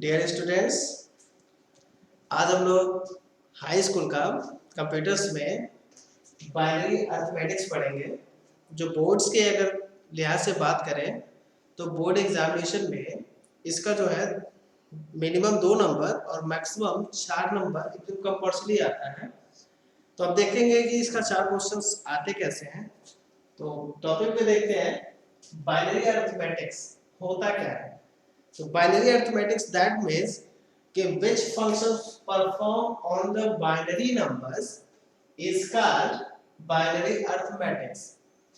Dear students, आज हम लोग हाई स्कूल का कंप्यूटर्स में बाइनरी अरिथमेटिक्स पढ़ेंगे। जो बोर्ड्स के अगर लिहाज से बात करें तो बोर्ड एग्जामिनेशन में इसका जो है मिनिमम 2 नंबर और मैक्सिमम 4 नंबर एकदम कंपल्सरी आता है। तो अब देखेंगे कि इसका 4 क्वेश्चंस आते कैसे हैं। तो टॉपिक पे देखते हैं बाइनरी अरिथमेटिक्स होता क्या है। So binary arithmetics, that means कि which functions perform on the binary numbers is called binary arithmetics.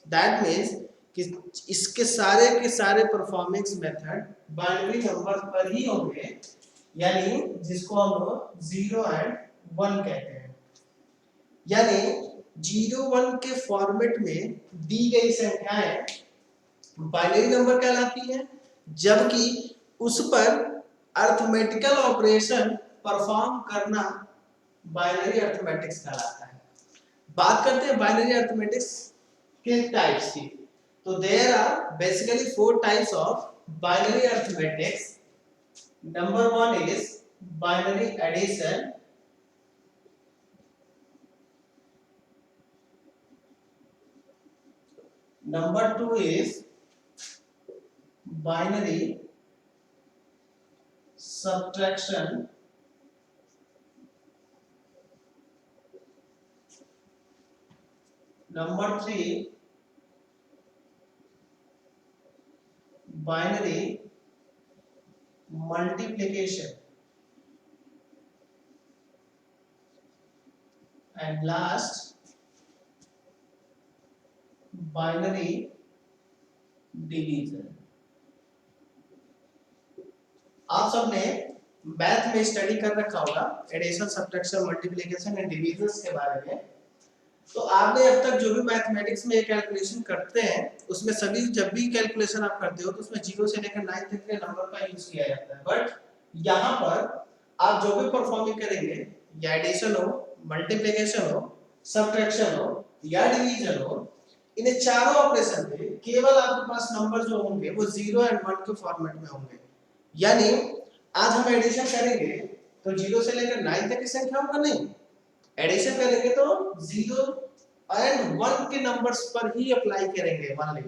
That means कि इसके सारे परफॉर्मेंस मेथड बाइनरी नंबर पर ही होंगे, यानी जिसको हम लोग 0 एंड 1 कहते हैं। यानी 0 1 के फॉर्मेट में दी गई संख्याएं बाइनरी नंबर कहलाती हैं, जबकि उस पर अरिथमेटिकल ऑपरेशन परफॉर्म करना बाइनरी अरिथमेटिक्स कहलाता है। बात करते हैं बाइनरी अरिथमेटिक्स के टाइप्स की। तो there are basically 4 types of binary arithmetics. Number 1 is binary addition, number 2 is binary subtraction, number 3 binary multiplication, and last binary division। आप सबने मैथ में स्टडी कर रखा होगा addition, subtraction, multiplication and division के बारे में। तो आपने अब तक जो भी मैथमेटिक्स में कैलकुलेशन करते हैं उसमें सभी जब भी कैलकुलेशन आप करते हो तो उसमें 0 से लेकर 9 तक के नंबर का यूज किया जाता है। बट यहाँ पर आप जो भी परफॉर्मिंग करेंगे, या एडिशन हो, मल्टीप्लिकेशन हो, सब्ट्रैक्शन हो या डिवीजन हो, इन चारों ऑपरेशन में केवल आपके पास नंबर जो होंगे वो 0 एंड 1 के फॉर्मेट में होंगे। यानी आज हम एडिशन करेंगे तो 0 से लेकर 9 तक की संख्याओं का नहीं, एडिशन करेंगे तो 0 एंड 1 के नंबर्स पर ही अप्लाई करेंगे ओनली।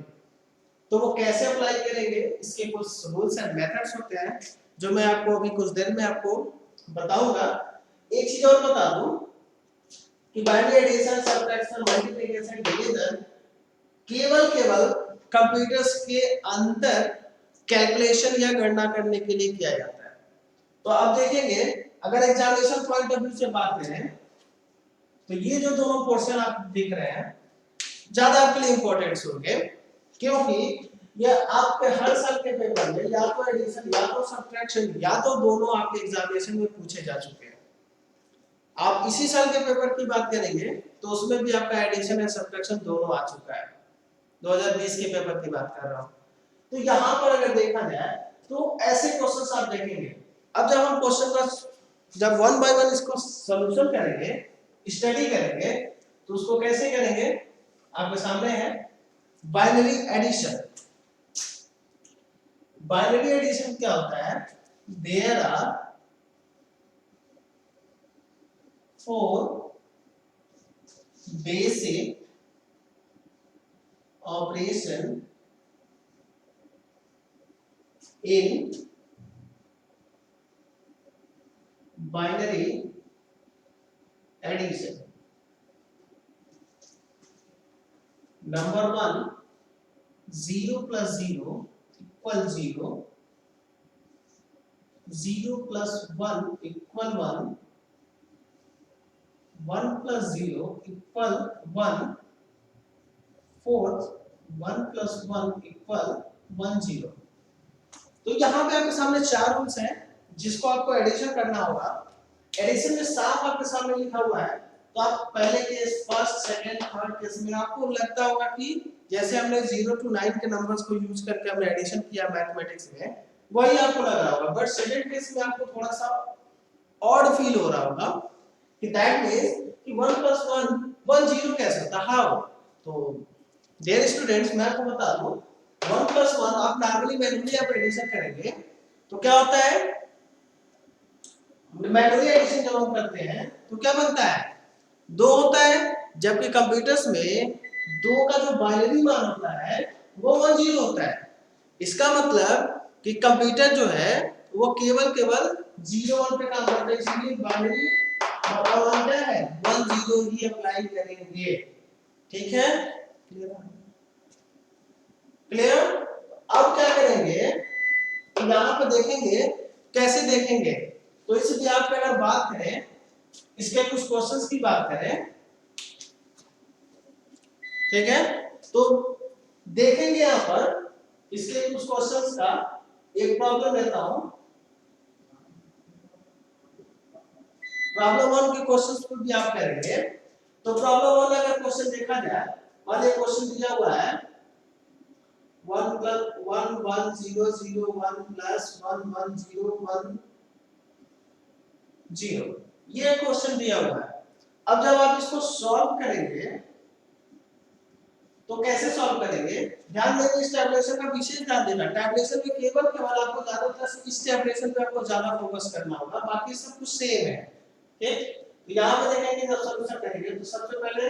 तो वो कैसे अप्लाई करेंगे, इसके कुछ रूल्स एंड मेथड्स होते हैं जो मैं आपको अभी कुछ देर में आपको बताऊंगा। एक चीज और बता दूं कि binary addition, subtraction, multiplication, division केवल कंप्यूटर्स के अंदर कैलकुलेशन या गणना करने के लिए किया जाता है। तो आप देखेंगे अगर एग्जामिनेशन पॉइंट ऑफ व्यू से बात करें तो ये जो दोनों पोर्शन आप दिख रहे हैं ज्यादा आपके लिए इंपॉर्टेंट होंगे, क्योंकि ये आपके हर साल के पेपर में या तो एडिशन या तो सब्ट्रैक्शन या तो दोनों आपके एग्जामिनेशन में पूछे जा चुके हैं। आप इसी साल के पेपर की बात करेंगे तो उसमें भी आपका एडिशन और सब्ट्रैक्शन दोनों आ चुका है। 2020 के पेपर की बात कर रहा हूं। तो यहाँ पर अगर देखा जाए तो ऐसे क्वेश्चंस आप देखेंगे। अब जब हम क्वेश्चन का जब 1 बाय 1 इसको सॉल्यूशन करेंगे, स्टडी करेंगे, तो उसको कैसे करेंगे आपके सामने है बाइनरी एडिशन। बाइनरी एडिशन क्या होता है? There are 4 basic operation in binary addition. Number 1, 0 plus 0 equal 0, 0 plus 1 equal 1, 1 plus 0 equal 1, 4th 1 plus 1 equal 1 0। तो यहाँ पे आपके सामने 4 रूल्स हैं जिसको आपको एडिशन करना होगा। एडिशन में साफ आपके सामने लिखा हुआ है, तो आप पहले case, first, second, third case में आपको लगता होगा कि जैसे हमने 0 to 9 के नंबर्स को यूज करके हमने एडिशन किया मैथमेटिक्स में, वही आपको लग रहा होगा। बट सेकंड केस में आपको थोड़ा सा ऑड फील हो रहा होगा कि दैट मींस कि 1 plus 1 1 0 कैसे होता, हाउ? तो डियर स्टूडेंट्स, मैं आपको बता दूं 1 plus 1 आप नॉर्मली मैन्युअली आप एडिशन करेंगे तो क्या होता है मैनुअली एडिशन जब हम करते हैं तो क्या बनता है, 2 होता है, जबकि कंप्यूटर्स में 2 का जो बाइनरी मान होता है वो 1 0 होता है। इसका मतलब कि कंप्यूटर जो है वो केवल 0 1 पे काम करता है, इसलिए बाइनरी मान क्या है 1 0 ही अप्लाई करेंगे। ठीक है, क्लियर। अब क्या करेंगे, यहाँ पे देखेंगे, कैसे देखेंगे, तो इस ब्याज पे अगर बात करें, इसके कुछ क्वेश्चंस की बात करें, ठीक है, तो देखेंगे यहाँ पर इसके कुछ क्वेश्चंस का एक प्रॉब्लम लेता हूं। प्रॉब्लम 1 के क्वेश्चंस को भी आप करेंगे। तो प्रॉब्लम 1 अगर क्वेश्चन देखा जाए, मान एक क्वेश्चन दिया हुआ है 1 + 1 1 0 0 1 + 1 1 0 1 0, ये क्वेश्चन दिया हुआ है। अब जब आप इसको सॉल्व करेंगे तो कैसे सॉल्व करेंगे, ध्यान देंगे, इस टैबुलेशन का विशेष ध्यान देना। टैबुलेशन में केवल आपको ज्यादातर इस टैबुलेशन पे आपको ज्यादा फोकस करना होगा, बाकी सब कुछ सेम है। ठीक, तो यहां पे देखेंगे जब सॉल्यूशन करेंगे तो सबसे पहले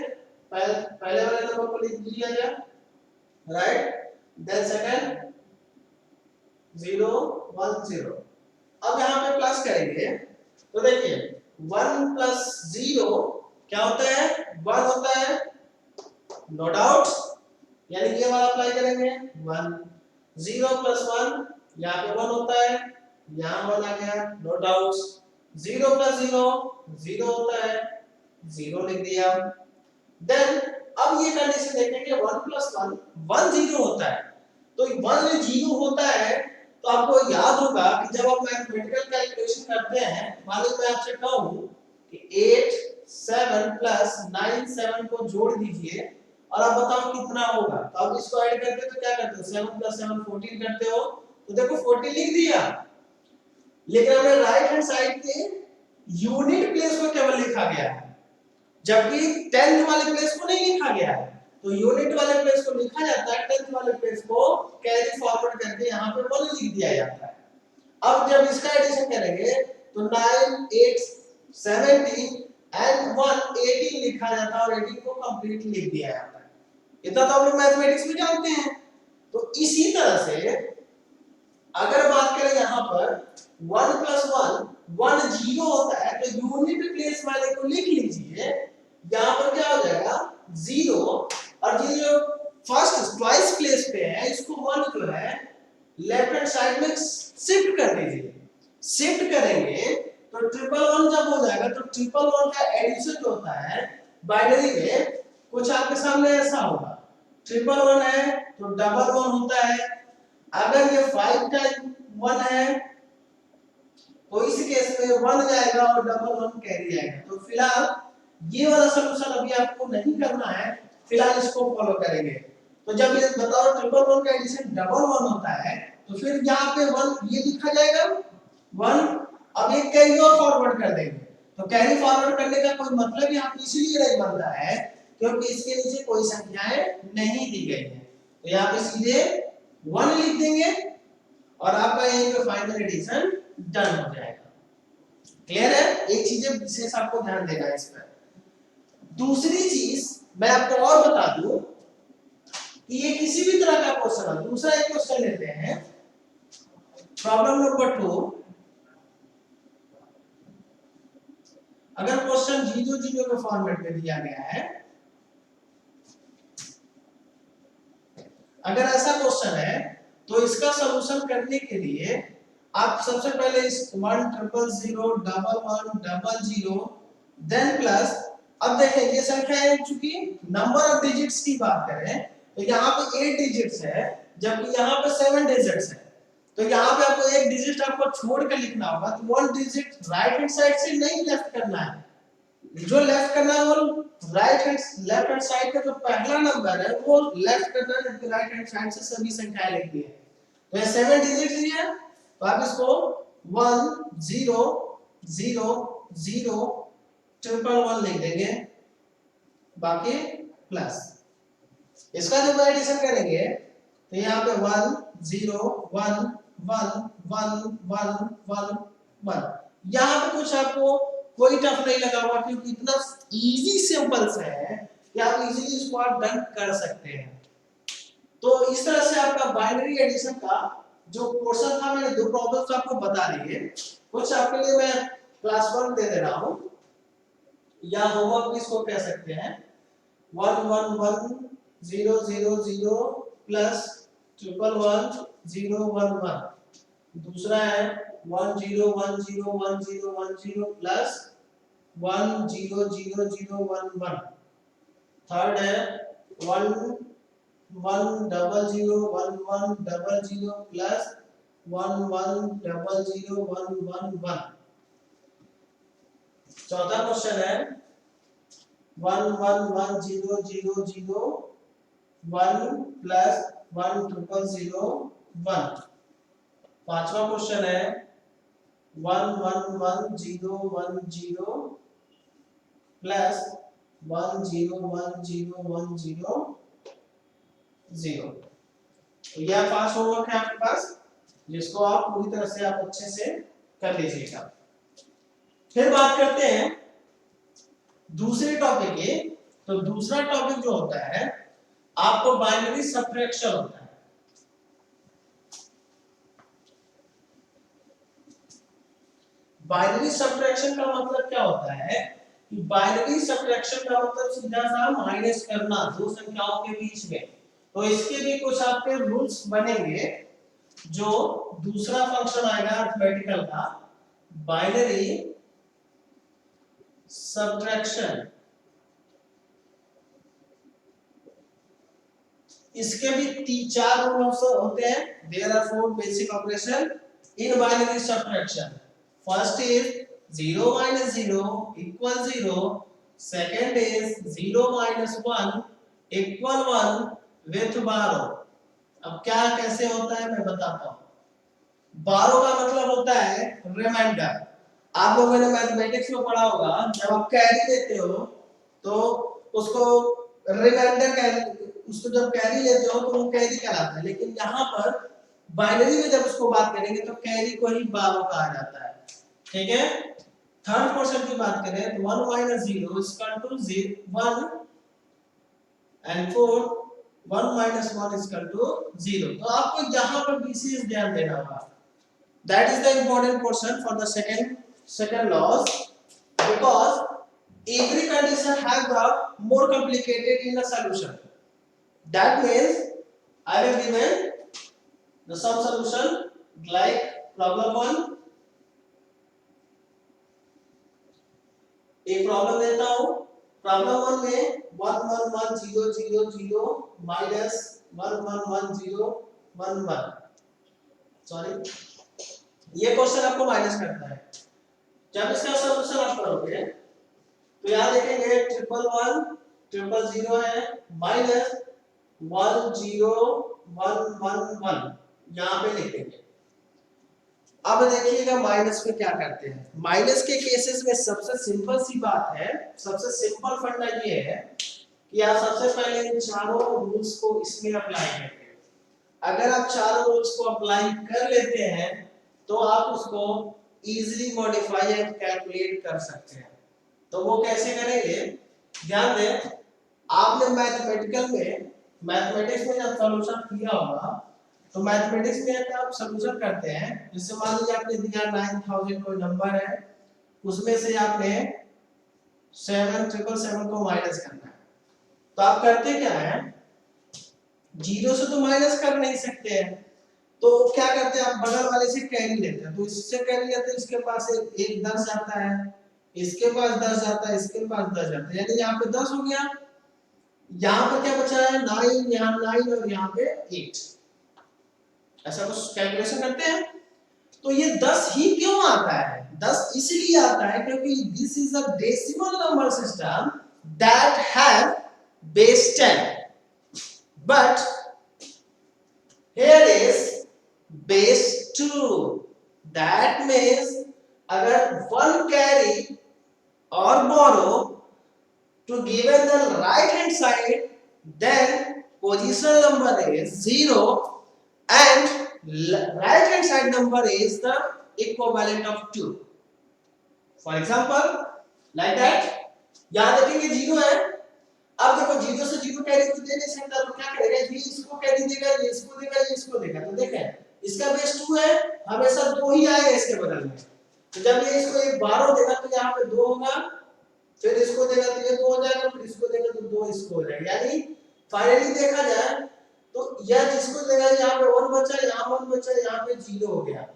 वाले नंबर को लिख दिया जाए, राइट, देन सेकंड 0 1 0। अब यहां पे प्लस करेंगे तो देखिए 1 + 0 क्या होता है, 1 होता है, नो डाउट, यानी ये वाला अप्लाई करेंगे 1। 0 + 1 यहाँ पे 1 होता है, यहाँ 1 आ गया, नो डाउट। 0 + 0 0 होता है, 0 लिख दिया। देन अब ये कंडीशन देखेंगे 1 + 1 1 0 होता है, तो 1 0 होता है, तो आपको याद होगा कि जब आप मैथमेटिकल कैलकुलेशन करते हैं, मान लो मैं आपसे कहूं कि 8 7 + 9 7 को जोड़ दीजिए और आप बताओ कितना होगा, तो आप इसको ऐड करते तो क्या करते हो, 7 + 7 14 करते हो, तो देखो 14 लिख दिया, लेकिन हमने राइट हैंड साइड के यूनिट प्लेस को केवल लिखा गया है, जबकि टेंथ वाले प्लेस को नहीं लिखा गया है। तो यूनिट वाले प्लेस को लिखा जाता है, टेंथ वाले प्लेस को कैरी फॉरवर्ड करके यहाँ पे 1 लिख दिया जाता है। अब जब इसका एडिशन करेंगे तो 9 8 17 एंड 1 18 लिखा जाता है और 18 को कंप्लीट लिख दिया जाता है। इतना तो हम लोग मैथमेटिक्स में जानते हैं। तो इसी तरह से अगर बात करें यहाँ पर 1 + 1 1 0 होता है, तो यूनिट प्लेस वाले को लिख लीजिए, यहाँ पर क्या हो जाएगा 0, और ये जो फर्स्ट ट्वाइस प्लेस पे है इसको 1 जो है लेफ्ट हैंड साइड में शिफ्ट कर दीजिए। शिफ्ट करेंगे तो 1 जब हो जाएगा तो 1 का एडिशन जो होता है बाइनरी में कुछ आपके सामने ऐसा होगा, 1 है तो 1 होता है। अगर ये 5 का 1 है तो इस केस में 1 जाएगा और 1 कैरी आएगा। तो फिलहाल ये वाला सॉल्यूशन अभी आपको नहीं करना है, फिलहाल इसको फॉलो करेंगे। तो जब ये बताओ 1 का एडिशन 1 होता है, तो फिर यहाँ पे 1 ये लिखा जाएगा 1, अब एक कैरी और फॉरवर्ड कर देंगे। तो कैरी फॉरवर्ड करने का कोई मतलब यहाँ पे इसलिए नहीं बनता है क्योंकि इसके नीचे कोई संख्याएं नहीं दी गई है, तो यहाँ पे सीधे 1 लिख देंगे और आपका यहीं पे फाइनल एडिशन डन हो जाएगा। क्लियर है, एक चीज विशेष आपको ध्यान देना है इस पर। दूसरी चीज मैं आपको और बता दूं कि ये किसी भी तरह का क्वेश्चन है। दूसरा एक क्वेश्चन लेते हैं, प्रॉब्लम नंबर 2। अगर क्वेश्चन 0 0 के फॉर्मेट में दिया गया है, अगर ऐसा क्वेश्चन है तो इसका सॉल्यूशन करने के लिए आप सबसे पहले इस 1 0 0 1 1 0 देन प्लस, अब देखें ये संख्या है, चूंकि नंबर ऑफ डिजिट्स की बात करें तो यहाँ पे 8 डिजिट्स है जबकि यहाँ पे 7 डिजिट्स है, तो यहाँ पे आपको एक डिजिट आपको छोड़ कर लिखना होगा। तो 1 डिजिट राइट हैंड साइड से नहीं लेफ्ट करना है, जो लेफ्ट करना है वो लेफ्ट हैंड साइड का जो पहला नंबर है वो लेफ्ट करना है, जबकि राइट हैंड साइड से सभी संख्याएं लिखनी है। तो ये 7 डिजिट्स ही है, तो आप इसको 1 0 0 0 1 लिख देंगे, बाकी प्लस। इसका जब एडिशन करेंगे तो यहाँ पे 1 0 1 1 1 1 1 1, यहाँ पे कुछ आपको कोई टफ नहीं लगा हुआ क्योंकि इतना इजी सिंपल सा है कि आप इजीली इसको आप डन कर सकते हैं। तो इस तरह से आपका बाइनरी एडिशन का जो पोर्शन था, मैंने दो प्रॉब्लम्स आपको बता दी है। कुछ आपके लिए मैं क्लास वर्क दे दे रहा हूं या होमवर्क भी इसको कह सकते हैं। 1 1 1 0 0 0 प्लस 1 1 0 1 1। दूसरा है 1 0 1 0 1 0 1 0 प्लस 1 0 0 0 1 1। थर्ड है 1 1 0 0 1 1 0 0 प्लस 1 1 0 0 1 1 1। चौथा क्वेश्चन है 1 1 1 0 0 0 1 प्लस 1 0 0 1। पांचवा क्वेश्चन है 1 1 1 0 1 0 प्लस 1 0 1 0 1 0 0। तो यह पांच होमवर्क है आपके पास, जिसको आप पूरी तरह से आप अच्छे से कर लीजिएगा। फिर बात करते हैं दूसरे टॉपिक की। तो दूसरा टॉपिक जो होता है आपको बाइनरी सब्ट्रैक्शन होता है। बाइनरी सब्ट्रैक्शन का मतलब क्या होता है कि बाइनरी सब्ट्रैक्शन का मतलब सीधा सा माइनस करना दो संख्याओं के बीच में। तो इसके भी कुछ आपके रूल्स बनेंगे। जो दूसरा फंक्शन आएगा अरिथमेटिकल का बाइनरी सब्ट्रैक्शन, इसके भी चार रूल्स होते हैं। There are 4 basic operation in binary subtraction. First is 0 minus 0 equal 0. Second is 0 minus 1 equal 1 with borrow. अब क्या कैसे होता है मैं बताता हूं। बारो का मतलब होता है रिमाइंडर। आप लोगों ने मैथमेटिक्स में पढ़ा होगा, जब आप कैरी लेते हो तो उसको रिमाइंडर कैरी, उसको जब कैरी लेते हो तो वो कैरी कहलाता है। लेकिन यहाँ पर बाइनरी में जब उसको बात करेंगे तो कैरी को ही बारो कहा जाता है। ठीक है। थर्ड क्वेश्चन की बात करें तो 1 minus 0 is equal to 1 and 4 1 minus 1 is equal to 0। तो आपको यहाँ पर विशेष ध्यान देना होगा। That is the important portion for the second laws, because every condition has the more complicated in the solution. That means I will given the some solution like problem 1। एक problem देता हूं। प्रॉब्लम 1 में 1 1 1 0 0 0 minus 1 1 1 0 1 1। Sorry, ये question आपको minus करता है। जब इसका सॉल्यूशन आप करोगे तो यहां देखेंगे 1 1 1 0 है माइनस 1 0 1 1 1 यहां पे लिखेंगे। अब देखिएगा माइनस में क्या करते हैं। माइनस के केसेस में सबसे सिंपल सी बात है, सबसे सिंपल फंडा ये है कि आप सबसे पहले इन चारों रूल्स को इसमें अप्लाई करेंगे। अगर आप चारों रूल्स को अप्लाई कर लेते हैं तो आप उसको इजीली मॉडिफाई एंड कैलकुलेट कर सकते हैं। तो वो कैसे करेंगे, ध्यान दें। आपने मैथमेटिक्स में जब सॉल्यूशन किया होगा तो मैथमेटिक्स में आप सॉल्यूशन करते हैं। जैसे मान लीजिए आपने दिया 9000 कोई नंबर है, उसमें से आपने 7777 को माइनस करना है। तो आप करते क्या है, जीरो से तो माइनस कर नहीं सकते हैं, तो क्या करते हैं आप बगल वाले से कैरी लेते हैं। तो इससे कैरी लेते हैं, इसके पास एक 10 जाता है, इसके पास 10 जाता है, इसके पास 10 जाता है, यानी यहाँ पे 10 हो गया। यहाँ पर क्या बचा है 9, यहाँ 9 और यहाँ पे 8। ऐसा कुछ कैलकुलेशन करते हैं। तो ये 10 ही क्यों आता है, 10 इसलिए आता है क्योंकि this is a decimal number system that have base 10, but here is base 2। that means अगर one carry or borrow to given the right hand side, then positional number is 0 and right hand side number is the equivalent of 2। For example like that यहां देखेंगे 0 है। अब देखो 0 से 0 carry तो दे नहीं सकता, तो क्या करेगा, ये इसको कैरी देगा, ये इसको देगा, ये इसको देगा। तो देखें इसका बेस 2 है, हमेशा 2 ही आएगा इसके बदल में। तो जब ये इसको एक 12 देगा तो यहाँ पे 2 होगा, फिर इसको देगा तो ये 2 हो जाएगा, फिर इसको देगा तो 2 इसको हो जाएगा। यानी फाइनली देखा जाए तो यह जिसको देगा यहाँ पे 1 बचा, यहाँ 1 बचा, यहाँ पे 0 हो गया।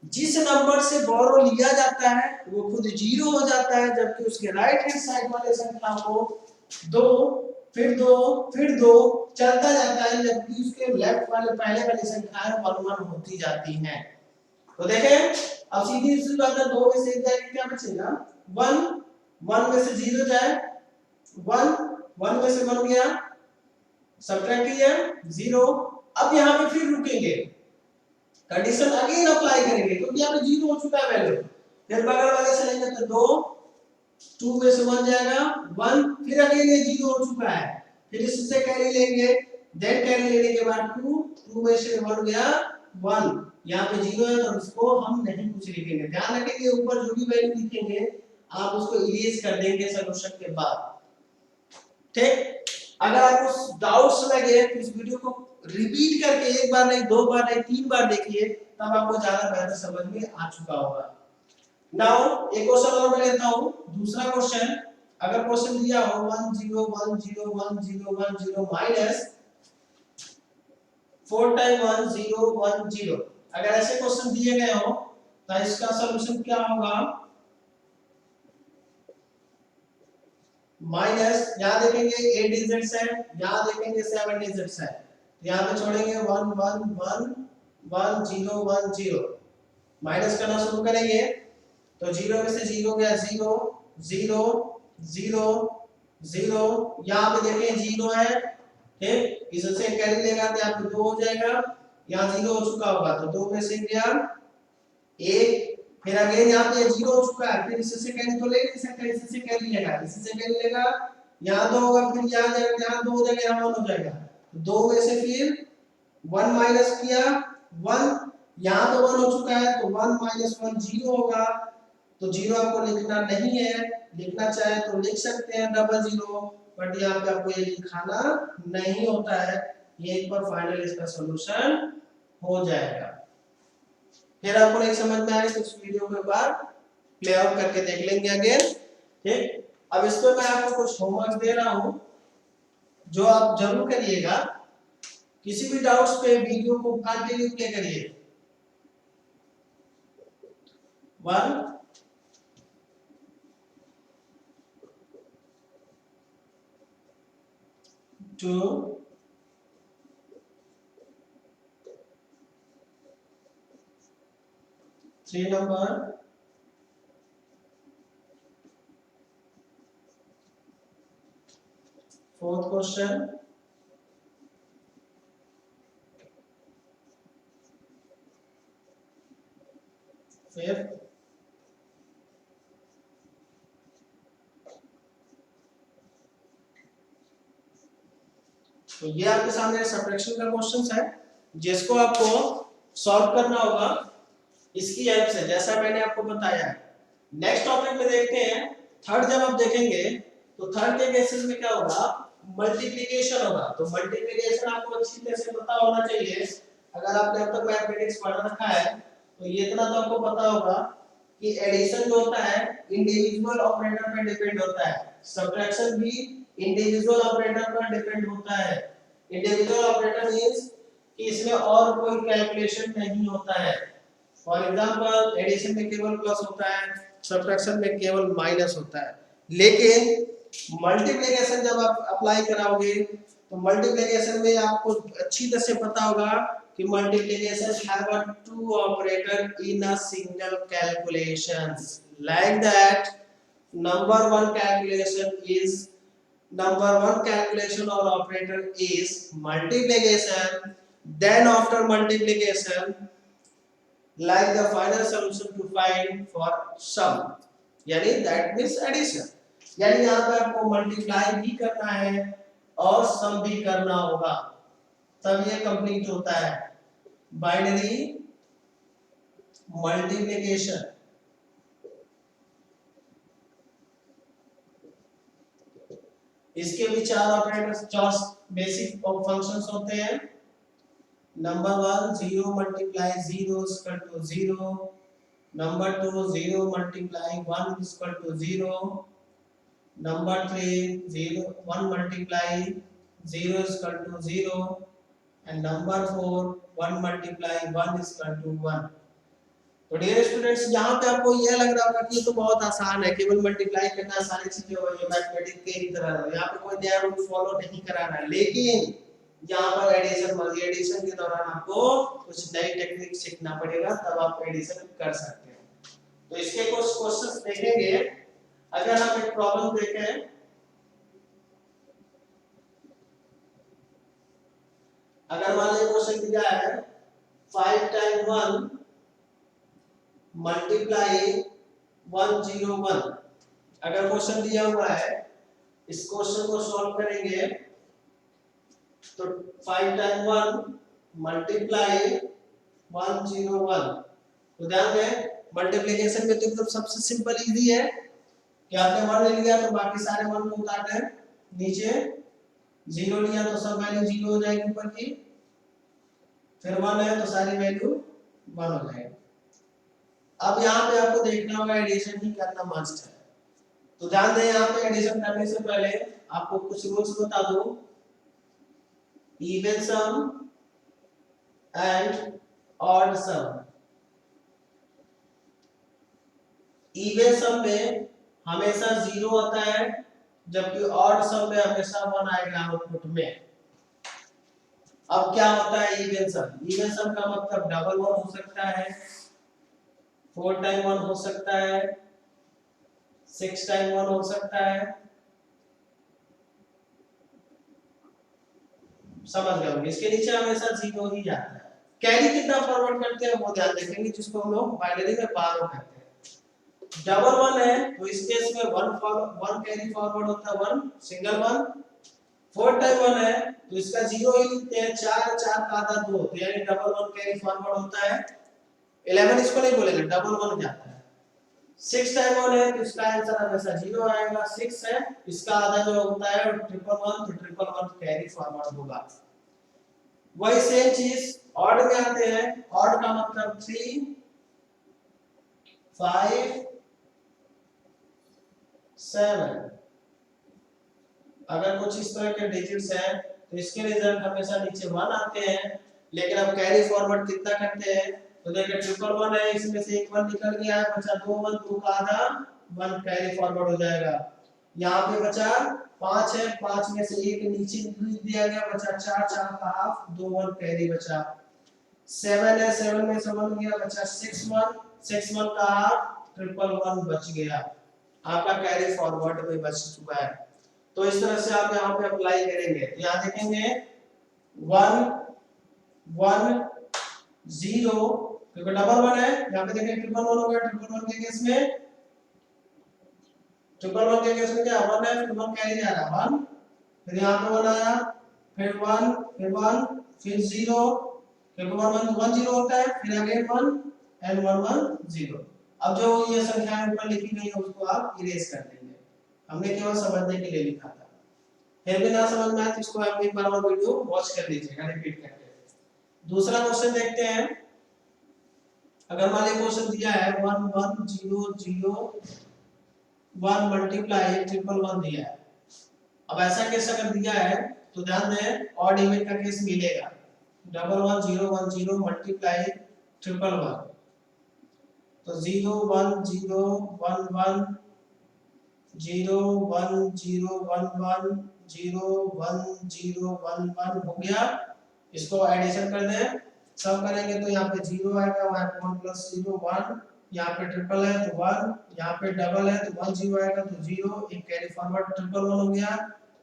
जिस नंबर से बोरो लिया जाता है वो खुद 0 हो जाता है, जबकि उसके राइट हैंड साइड वाले संख्या को 2 फिर 2 फिर 2 चलता जाता है, जबकि उसके लेफ्ट वाले पहले वाली संख्याएं 1 1 होती जाती हैं। तो देखें अब सीधी सी बात है, 2 में से 1 जाएगा क्या बचेगा 1, 1 में से 0 जाए 1, 1 में से 1 गया, सब्ट्रैक्ट किया 0। अब यहाँ पे फिर रुकेंगे, कंडीशन अगेन अप्लाई करेंगे क्योंकि यहाँ पे 0 हो चुका है वैल्यू। फिर बगल वाले से लेंगे तो 2, 2 में से 1 जाएगा 1, फिर अगेन ये 0 हो चुका है, फिर इससे कैरी लेंगे, देन कैरी लेने के बाद 2, 2 में से 1 गया 1, यहाँ पे 0 है तो इसको हम नहीं कुछ लिखेंगे। ध्यान रखेंगे ऊपर जो भी वैल्यू लिखेंगे आप उसको इरेज कर देंगे सॉल्यूशन के बाद, ठीक। अगर आपको डाउट्स लगे तो इस वीडियो को रिपीट करके एक बार नहीं, 2 बार नहीं, 3 बार देखिए, तब आपको ज्यादा बेहतर समझ में आ चुका होगा। नाउ एक क्वेश्चन और मैं लेता हूं, दूसरा क्वेश्चन। अगर क्वेश्चन दिया हो 1 0 1 0 1 0 1 0 माइनस 4 टाइम 1 0 1 0, अगर ऐसे क्वेश्चन दिए गए हो तो इसका सॉल्यूशन क्या होगा, माइनस यहां देखेंगे 8 डिजिट्स है, यहां देखेंगे 7 डिजिट्स है, यहां पे छोड़ेंगे 1 1 1 1 0 1 0, माइनस करना शुरू करेंगे तो 0 में से 0 गया 0 0 0 0, यहां पे देखिए 0 है, ठीक, इससे कैरी लेगा तो यहां पे 2 हो जाएगा, यहां 0 हो चुका होगा तो 2 में से गया 1, फिर अगेन यहाँ पे 0 हो चुका है, फिर इससे कैरी तो ले नहीं सकता, इससे कैरी लेगा, इससे कैरी लेगा, यहाँ 2 होगा, फिर यहाँ जाएगा, यहाँ 2 हो जाएगा, यहाँ 1 हो जाएगा, 2 में से फिर 1 माइनस किया 1, यहाँ तो 1 हो चुका है तो 1 माइनस 1 0 होगा, तो 0 आपको लिखना नहीं है, लिखना चाहे तो लिख सकते हैं 00, बट यहाँ पे आपको ये लिखाना नहीं होता है, ये एक बार फाइनल इसका सॉल्यूशन हो जाएगा। फिर आपको नहीं समझ में आए तो इस वीडियो को एक बार प्ले आउट करके देख लेंगे अगेन, ठीक। अब इस पे मैं आपको कुछ होमवर्क दे रहा हूं जो आप जरूर करिएगा, किसी भी डाउट्स पे वीडियो को कंटिन्यू प्ले करिए। 1 2 3 नंबर 4th क्वेश्चन, 5th, तो ये आपके सामने सब्ट्रैक्शन का क्वेश्चंस है जिसको आपको सॉल्व करना होगा इसकी हेल्प से, जैसा मैंने आपको बताया है। नेक्स्ट टॉपिक में देखते हैं थर्ड, जब आप देखेंगे तो थर्ड के केसेस में क्या होगा, मल्टीप्लिकेशन होगा। तो मल्टीप्लिकेशन आपको अच्छी तरह से पता होना चाहिए, अगर आपने अब तक मैथमेटिक्स पढ़ रखा है तो ये इतना तो आपको पता होगा कि एडिशन जो होता है इंडिविजुअल ऑपरेटर पे डिपेंड होता है, सब्ट्रैक्शन भी इंडिविजुअल ऑपरेटर पर डिपेंड होता है। इंडिविजुअल ऑपरेटर मींस कि इसमें और कोई कैलकुलेशन नहीं होता है। फॉर एग्जांपल एडिशन में केवल प्लस होता है, सब्ट्रैक्शन में केवल माइनस होता है। लेकिन मल्टीप्लिकेशन जब आप अप्लाई कराओगे तो मल्टीप्लिकेशन में आपको अच्छी तरह से पता होगा कि multiplication have a two operator in a single calculations, like that number one calculation or operator is multiplication, then after multiplication like the final solution to find for sum, यानी that means addition, यानी यहाँ पे आपको multiply भी करना है और सम भी करना होगा, तब ये कंप्लीट होता है। बाइनरी मल्टीप्लिकेशन इसके भी चार ऑपरेटर्स, चार बेसिक फंक्शंस होते हैं। Number 1 0 multiply 0 equal to 0, number 2 0 multiply 1 equal to 0, number 3 0 1 multiply 0 equal to 0, and number 4 1 multiply 1 equal to 1। तो डियर स्टूडेंट्स, यहाँ पे आपको यह लग रहा होगा कि ये तो बहुत आसान है, केवल मल्टीप्लाई करना, सारी चीजें हो ये मैथमेटिक्स के ही तरह है, यहाँ पे कोई नया रूल फॉलो नहीं कराना है। लेकिन यहाँ पर एडिशन के दौरान आपको कुछ नई टेक्निक सीखना पड़ेगा, तब आप एडिशन कर सकते हैं। तो इसके कुछ क्वेश्चंस देखेंगे। अगर हम एक प्रॉब्लम देखें, अगर मान लीजिए क्वेश्चन दिया है 5 टाइम 1 मल्टीप्लाई 101। अगर क्वेश्चन दिया हुआ है, इस क्वेश्चन को सॉल्व करेंगे तो 5 टाइम 1 मल्टीप्लाई 101। तो ध्यान दें, मल्टीप्लिकेशन में तो एकदम सबसे सिंपल इजी है कि आपने 1 ले लिया तो बाकी सारे 1 को उतार दें नीचे, 0 लिया तो सब वैल्यू 0 हो जाएगी ऊपर की, फिर 1 है तो सारी वैल्यू 1 हो जाएगी। अब यहाँ पे आपको देखना होगा एडिशन ही करना मस्ट है। तो ध्यान दें, यहाँ पे एडिशन करने से पहले आपको कुछ रूल्स बता दूं। Even sum and odd sum. Even sum में हमेशा 0 आता है, जबकि ऑड सम में हमेशा 1 आएगा आउटपुट में। अब क्या होता है इवन सम? इवन सम का मतलब डबल 1 हो सकता है, 4 टाइम 1 हो सकता है, 6 टाइम 1 हो सकता है। समझ गए होंगे, इसके नीचे हमेशा 0 ही आता है। कैरी कितना फॉरवर्ड करते हैं वो ध्यान देखेंगे, जिसको हम लोग बाइनरी में बारो कहते हैं। डबल 1 है तो इस केस में 1 कैरी फॉरवर्ड होता है, 1 सिंगल 1। 4 टाइम 1 है तो इसका 0 ही लिखते हैं, 4 4 का आधा 2, तो यानी डबल 1 कैरी फॉरवर्ड होता है। 11 इसको नहीं बोलेंगे, डबल 1 जाता है। 6 टाइम 1 है तो इसका आंसर हमेशा 0 आएगा, 6 है, इसका आधा जो होता है ट्रिपल 1, तो ट्रिपल 1 कैरी फॉरवर्ड होगा। वही सेम चीज ऑड में आते हैं। ऑड का मतलब 3 5 7। अगर कुछ इस तरह के डिजिट्स हैं तो इसके रिजल्ट हमेशा नीचे 1 आते हैं। लेकिन अब कैरी फॉरवर्ड कितना करते हैं, तो देखिए ट्रिपल 1 है, इसमें से एक 1 निकल गया है, बचा 2 1, 2 का आधा 1 कैरी फॉरवर्ड हो जाएगा। यहाँ पे बचा 5 है, 5 में से एक नीचे लिख दिया गया, बचा 4 4 का हाफ, 2 1 कैरी बचा। 7 है, 7 में से 1 गया, बचा 6 1 का हाफ, ट्रिपल 1 बच गया। आपका कैरी फॉरवर्ड में बच चुका है। तो इस तरह से आप यहाँ पे अप्लाई करेंगे। तो यहाँ देखेंगे 1 1 0, क्योंकि डबल 1 है, यहाँ पे देखें ट्रिपल 1 हो गया। ट्रिपल 1 के केस में क्या 1 है, फिर 1 कैरी जा रहा है 1, फिर यहाँ पे 1 आया, फिर 1 फिर 1 फिर 0, क्योंकि 1 0 होता है, फिर अगेन 1 एंड 1 1 0। अब जो ये संख्याएं ऊपर लिखी गई है उसको आप इरेज कर देंगे, हमने केवल समझने के लिए लिखा था। फिर भी ना समझ में आए तो इसको आप एक बार और वीडियो वॉच कर लीजिएगा रिपीट करके। दूसरा क्वेश्चन देखते हैं। अगर मान लीजिए क्वेश्चन दिया है 1 1 0 0 1 मल्टीप्लाई ट्रिपल 1 दिया है। अब ऐसा केस अगर दिया है तो ध्यान दें ऑड इवन का केस मिलेगा। डबल 1 0 1 0 मल्टीप्लाई ट्रिपल 1, तो 0 1 0 1 1 0 1 0 1 1 0 1 0 1 1 हो गया। इसको एडिशन कर दें, सब करेंगे तो यहाँ पे 0 आएगा, वहाँ पे 1 प्लस 0 1, यहाँ पे ट्रिपल है तो 1, यहाँ पे डबल है तो 1 0 आएगा तो 0, एक कैरी फॉरवर्ड ट्रिपल 1 हो गया।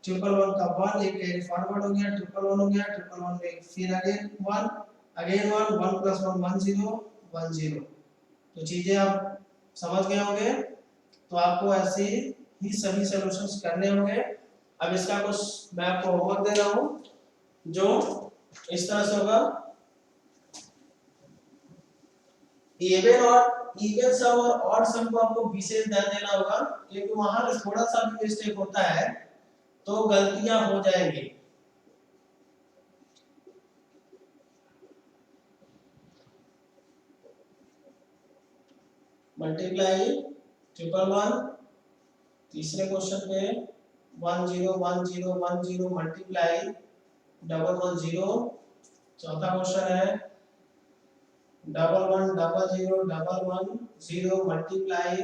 ट्रिपल 1 का 1, एक कैरी फॉरवर्ड हो गया, ट्रिपल 1 हो गया। ट्रिपल 1 में फिर अगेन 1 1 प्लस 1 1 0 1 0। तो चीजें आप समझ गए होंगे। तो आपको ऐसे ही सभी सॉल्यूशंस करने होंगे। अब इसका कुछ मैं आपको होमवर्क दे रहा हूँ जो इस तरह से होगा। इवन सम और ऑड सम को आपको विशेष ध्यान देना होगा, क्योंकि वहां पे थोड़ा सा भी मिस्टेक होता है तो गलतियां हो जाएंगी। मल्टीप्लाई 111, तीसरे क्वेश्चन पे 101010 मल्टीप्लाई 110, चौथा क्वेश्चन है 11001110 मल्टीप्लाई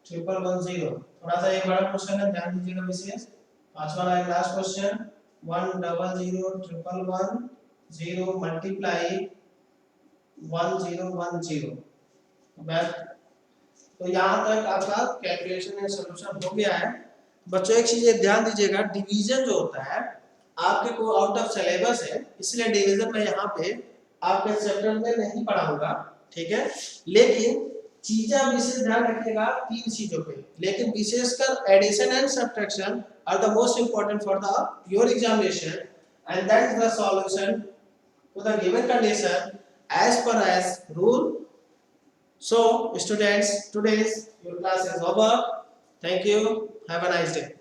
11110। थोड़ा सा एक बड़ा क्वेश्चन है, ध्यान दीजिएगा विशेष। पांचवा है लास्ट क्वेश्चन 110111 मल्टीप्लाई 1010। तो यहाँ तक आपका कैलकुलेशन एंड सॉल्यूशन हो गया है। बच्चों एक चीज ध्यान दीजिएगा, डिवीजन जो होता है आपके को आउट ऑफ सिलेबस है, इसलिए डिवीजन में यहाँ पे आपके चैप्टर में नहीं पढ़ाऊंगा, ठीक है। लेकिन चीजें विशेष ध्यान रखिएगा तीन चीजों पे, लेकिन विशेषकर addition and subtraction are the most important for the your examination and that is the solution to the given condition as per as rule. So students, today's your class is over. Thank you. Have a nice day.